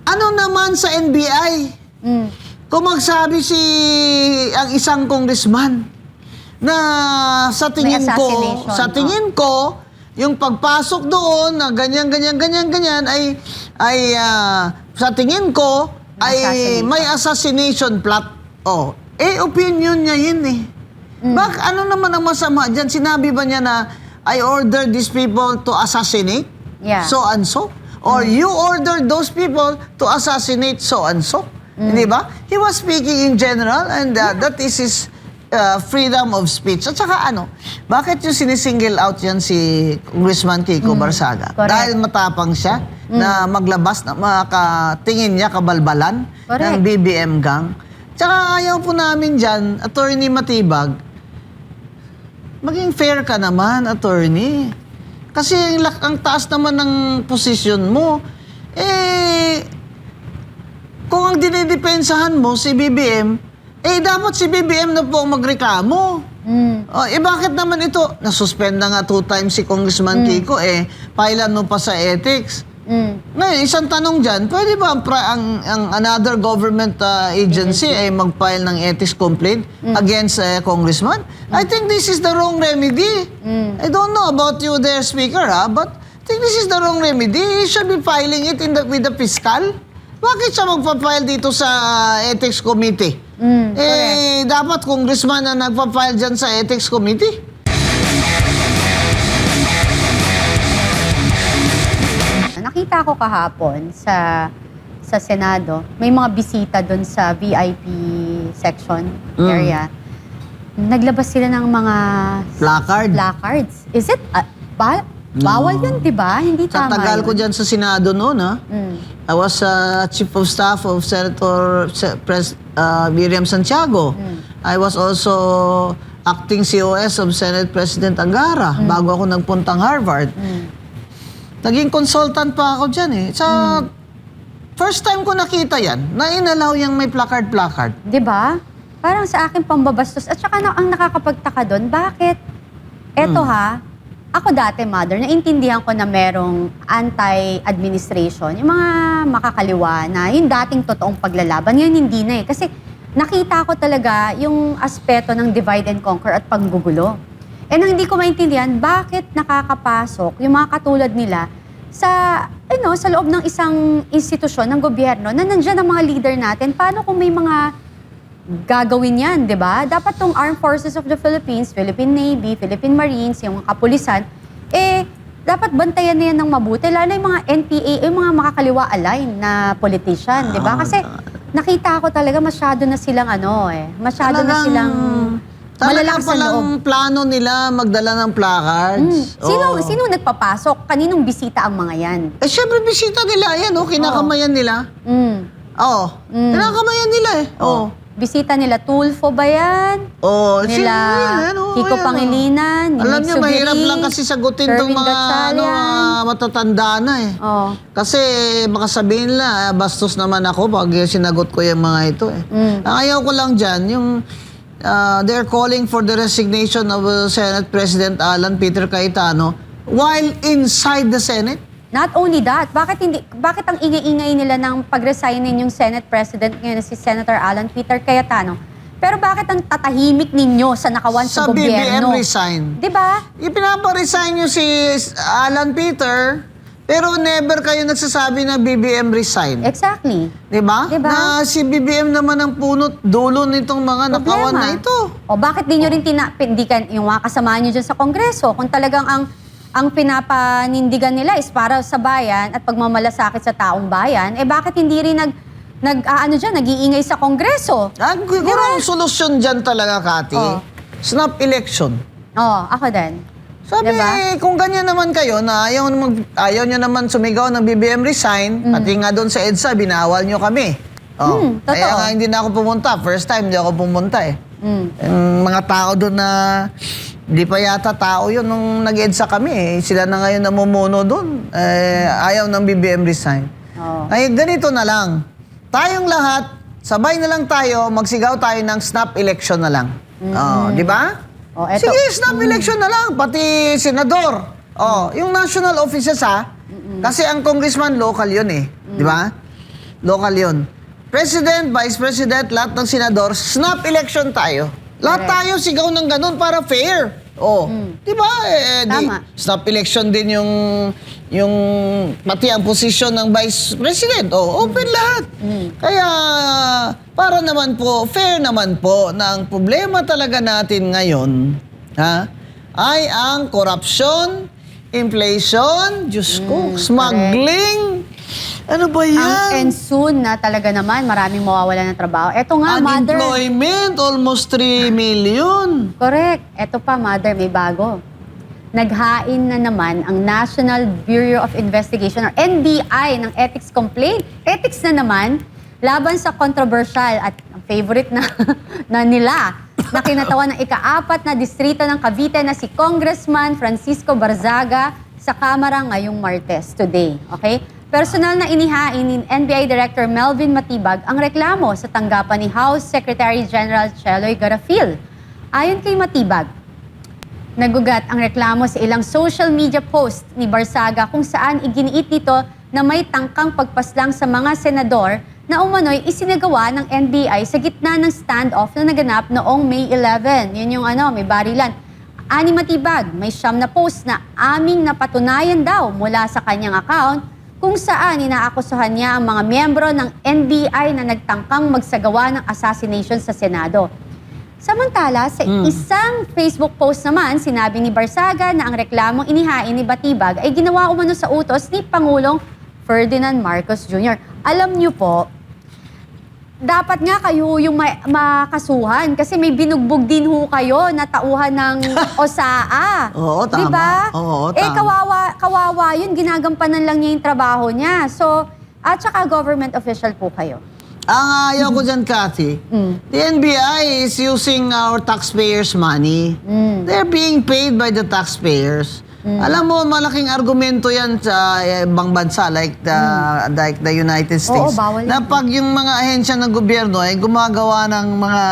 Ano naman sa NBI? Kung magsabi ang isang congressman na sa tingin ko, yung pagpasok doon na ganyan ay sa tingin ko ay may assassination plot. Oh, opinion niya yun eh. Ano naman ang masama dyan? Sinabi ba niya na I ordered these people to assassinate? Yeah. So and so? Or you ordered those people to assassinate so and so? Hindi ba? He was speaking in general and that is his freedom of speech. At saka bakit yung sinisingle out yan si Congressman Kiko Barsaga? Correct. Dahil matapang siya na maglabas na makatingin niya kabalbalan ng BBM gang. Tsaka ayaw po namin dyan, Attorney Matibag, maging fair ka naman, Attorney. Kasi ang taas naman ng posisyon mo, kung ang dinidepensahan mo si BBM, dapat si BBM na po magreklamo. Bakit naman ito? Nasuspend na nga 2 times si Congressman Kiko, pailan mo pa sa ethics. Ngayon, isang tanong dyan, pwede ba ang another government agency ay mag-file ng ethics complaint against Congressman? I think this is the wrong remedy. I don't know about you there, Speaker, but I think this is the wrong remedy. He should be filing it with the fiscal. Bakit siya magpa-file dito sa ethics committee? Dapat congressman na nagpa-file dyan sa ethics committee. Nakita ko kahapon sa Senado, may mga bisita doon sa VIP section area. Naglabas sila ng mga placards. Is it bawal yun, di ba? Hindi sa tama tagal yun. ko dyan sa Senado noon, I was Chief of Staff of Senator Miriam Santiago. I was also acting COS of Senate President Angara bago ako nagpuntang Harvard. Naging consultant pa ako dyan Sa first time ko nakita yan, na inalaw yung may placard. Di ba? Parang sa akin pambabastos. At saka ang nakakapagtaka doon, bakit? Eto ako dati, Mother, naintindihan ko na merong anti-administration, yung mga makakaliwa na yung dating totoong paglalaban. Ngayon hindi na Kasi nakita ko talaga yung aspeto ng divide and conquer at panggugulo. Ang hindi ko maintindihan, bakit nakakapasok yung mga katulad nila sa loob ng isang institusyon ng gobyerno na nandiyan ang mga leader natin. Paano kung may mga gagawin yan, di ba? Dapat tong Armed Forces of the Philippines, Philippine Navy, Philippine Marines, yung mga kapulisan, dapat bantayan na yan ng mabuti. Lalo yung mga NPA, yung mga makakaliwa align na politician, di ba? Kasi nakita ko talaga masyado na silang masyado na silang malalakas na loob. Palang plano nila magdala ng placards. Sino nagpapasok? Kaninong bisita ang mga yan? Syempre bisita nila yan, kinakamayan nila. Kinakamayan nila Bisita nila Tulfo ba yan? Nila Kiko Pangilinan, alam niyo, mahirap lang kasi sagutin itong mga matatanda na Kasi baka sabihin nila, bastos naman ako pag sinagot ko yung mga ito Ang ayaw ko lang dyan, yung they're calling for the resignation of Senate President Alan Peter Cayetano while inside the Senate. Not only that, bakit ang ingay-ingay nila ng pag-resignin yung Senate President ngayon na si Senator Alan Peter Cayetano? Pero bakit ang tatahimik ninyo sa nakawan sa gobyerno? BBM resign. Diba? Ipinapa-resign nyo si Alan Peter, pero never kayo nagsasabi na BBM resign. Exactly. Diba? Na si BBM naman ang punot dulo nitong mga nakawan na ito. O bakit di nyo rin yung mga kasama nyo dyan sa Kongreso? Kung talagang ang pinapanindigan nila is para sa bayan at pagmamalasakit sa taong bayan, bakit hindi rin nag-iingay sa Kongreso? Siguro ang solusyon dyan talaga, Kati, snap election. Ako din. Sabi, kung ganyan naman kayo na ayaw nyo naman sumigaw ng BBM resign, pati nga doon sa EDSA, binawal nyo kami. Kaya nga hindi na ako pumunta. First time, hindi ako pumunta Yung mga tao doon na di pa yata tao yun nung nag-EDSA kami Sila na ngayon namumuno doon. Ayaw ng BBM resign. Ay, ganito na lang. Tayong lahat, sabay na lang tayo, magsigaw tayo ng snap election na lang. Di ba? Sige, snap election na lang. Pati senador. Yung national offices Kasi ang congressman local yun Di ba? Local yun. President, Vice President, lahat ng senador, snap election tayo. Lahat tayo sigaw ng ganun para fair. Oh, di ba? Tama. Snap election din yung pati ang posisyon ng Vice President. Oh, open lahat. Kaya para naman po, fair naman po na ang problema talaga natin ngayon, ay ang corruption, inflation, Diyos ko, smuggling. Ano ba yan? And soon na talaga naman, maraming mawawala ng trabaho. Eto nga, Mother. Unemployment, almost 3 million. Correct. Eto pa, Mother, may bago. Naghain na naman ang National Bureau of Investigation or NBI ng ethics complaint. Ethics na naman, laban sa controversial at ang favorite na nila na kinatawan ng ika-4 na distrito ng Cavite na si Congressman Francisco Barzaga sa Kamara ngayong Martes, today. Okay? Personal na inihain ni NBI Director Melvin Matibag ang reklamo sa tanggapan ni House Secretary General Cheloy Garafil. Ayon kay Matibag, nagugat ang reklamo sa ilang social media post ni Barzaga kung saan iginiit nito na may tangkang pagpaslang sa mga senador na umano'y isinagawa ng NBI sa gitna ng standoff na naganap noong May 11. Yun yung may barilan. Ani Matibag, may 9 na post na aming napatunayan daw mula sa kanyang account kung saan inaakusahan niya ang mga miyembro ng NBI na nagtangkang magsagawa ng assassination sa Senado. Samantala, sa isang Facebook post naman, sinabi ni Barzaga na ang reklamong inihain ni Matibag ay ginawa umano sa utos ni Pangulong Ferdinand Marcos Jr. Alam niyo po, dapat nga kayo yung makasuhan kasi may binugbog din ho kayo na tauhan ng OSAA. Oo, tama. Diba? Oo, tama. Kawawa yun, ginagampanan lang niya yung trabaho niya. So, at saka government official po kayo. Ang ayaw ko dyan, Cathy, the NBI is using our taxpayers' money. They're being paid by the taxpayers. Alam mo, malaking argumento yan sa ibang bansa like the United States. Oo, bawal na yan. pag yung mga ahensya ng gobyerno ay gumagawa ng mga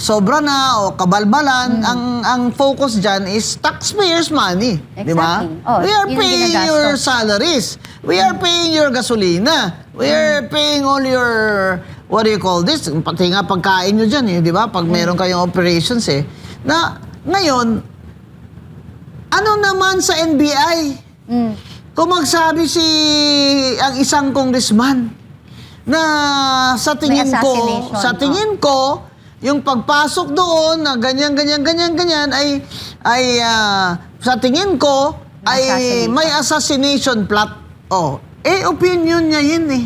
sobra na o kabalbalan, ang focus dyan is taxpayers' money. Di ba? Exactly. Oh, We are yun ang paying ginagastos. your salaries. We are paying your gasolina. We are paying all your, what do you call this? Pati nga pagkain nyo dyan, di ba? Pag meron kayong operations na ngayon, ano naman sa NBI? Kung magsabi ang isang congressman na sa tingin assassination, ko, yung pagpasok doon na ganyan ay sa tingin ko ay may assassination plot. Oh, opinion niya yun eh.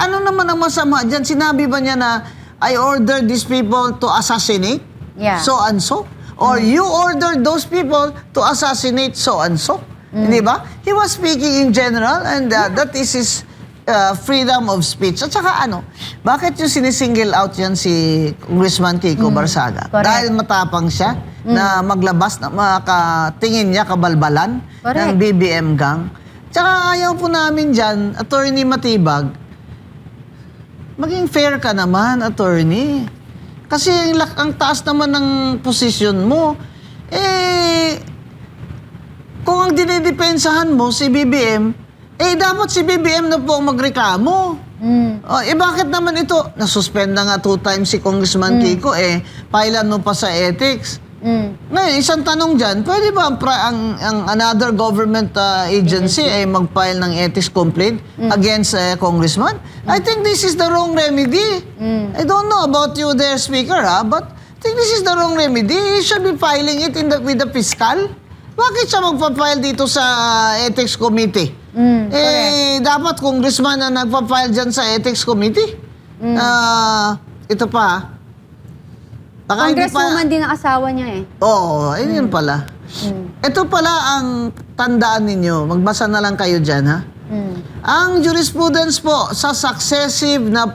Ano naman ang masama dyan? Sinabi ba niya na I ordered these people to assassinate? Yeah. So and so? Or you ordered those people to assassinate so and so? Hindi ba? He was speaking in general and that is his freedom of speech. At saka bakit yung sinisingle out yan si Congressman Kiko Barzaga? Correct. Dahil matapang siya na maglabas na makatingin niya kabalbalan ng BBM gang. Tsaka ayaw po namin dyan, Attorney Matibag, maging fair ka naman, Attorney. Kasi ang taas naman ng posisyon mo, kung ang dinidepensahan mo si BBM, dapat si BBM na po ang magreklamo. Bakit naman ito? Nasuspend na nga 2 times si Congressman Kiko, pailan mo pa sa ethics. Ngayon, isang tanong dyan, pwede ba ang another government agency ay mag-file ng ethics complaint against Congressman? I think this is the wrong remedy. I don't know about you there, Speaker, but I think this is the wrong remedy. He should be filing it with the fiscal. Bakit siya magpa-file dito sa ethics committee? Dapat congressman na nagpa-file dyan sa ethics committee. Ito pa, Congresswoman din ang asawa niya Oo, yun pala. Ito pala ang tandaan ninyo. Magbasa na lang kayo dyan, ha? Ang jurisprudence po sa successive na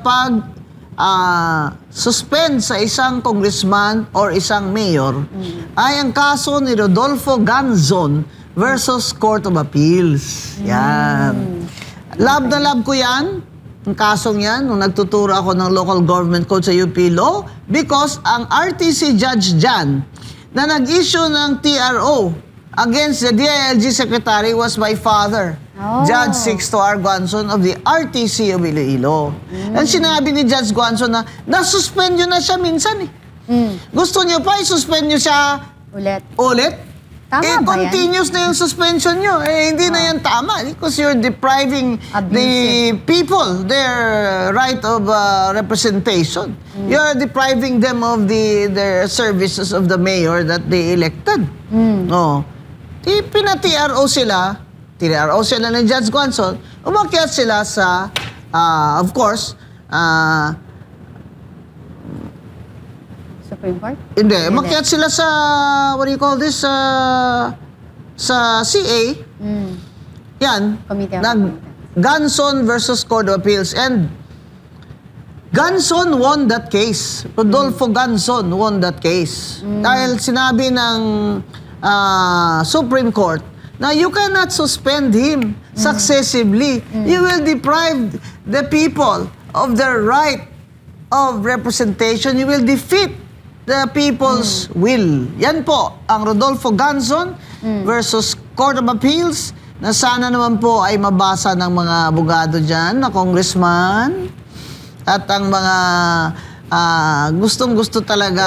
suspend sa isang congressman or isang mayor ay ang kaso ni Rodolfo Ganzon versus Court of Appeals. Yan. Love na love ko yan. Ang kasong yan, nung nagtuturo ako ng local government code sa UP Law, because ang RTC judge dyan na nag-issue ng TRO against the DILG secretary was my father, Oh. Judge Sixto R. Guanzon of the RTC of Iloilo. And sinabi ni Judge Guanzon na nasuspend yun na siya minsan eh. Gusto niyo pa i-suspend niyo siya ulit? Tama ba yan? Continuous na yung suspension nyo. Hindi na yan tama. Because you're depriving the Abusive. people their right of representation. You're depriving them of their services of the mayor that they elected. No. Pina-TRO sila. TRO sila ng Judge Guanzon. Umakyat sila sa, of course, Supreme Court? hindi. Umakyat sila sa, what do you call this? Sa CA. Yan. Committee of Ganson versus Court of Appeals. And Ganson won that case. Rodolfo Ganson won that case. Dahil sinabi ng Supreme Court na you cannot suspend him successively. You will deprive the people of their right of representation. You will defeat the people's will. Yan po ang Rodolfo Ganson versus Court of Appeals na sana naman po ay mabasa ng mga abogado dyan, na congressman, at ang mga gustong-gusto talaga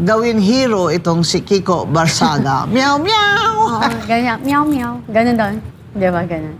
gawin hero itong si Kiko Barsaga. Meow, meow! Oo, ganyan. Meow, meow. Ganun doon. Di ba, ganun.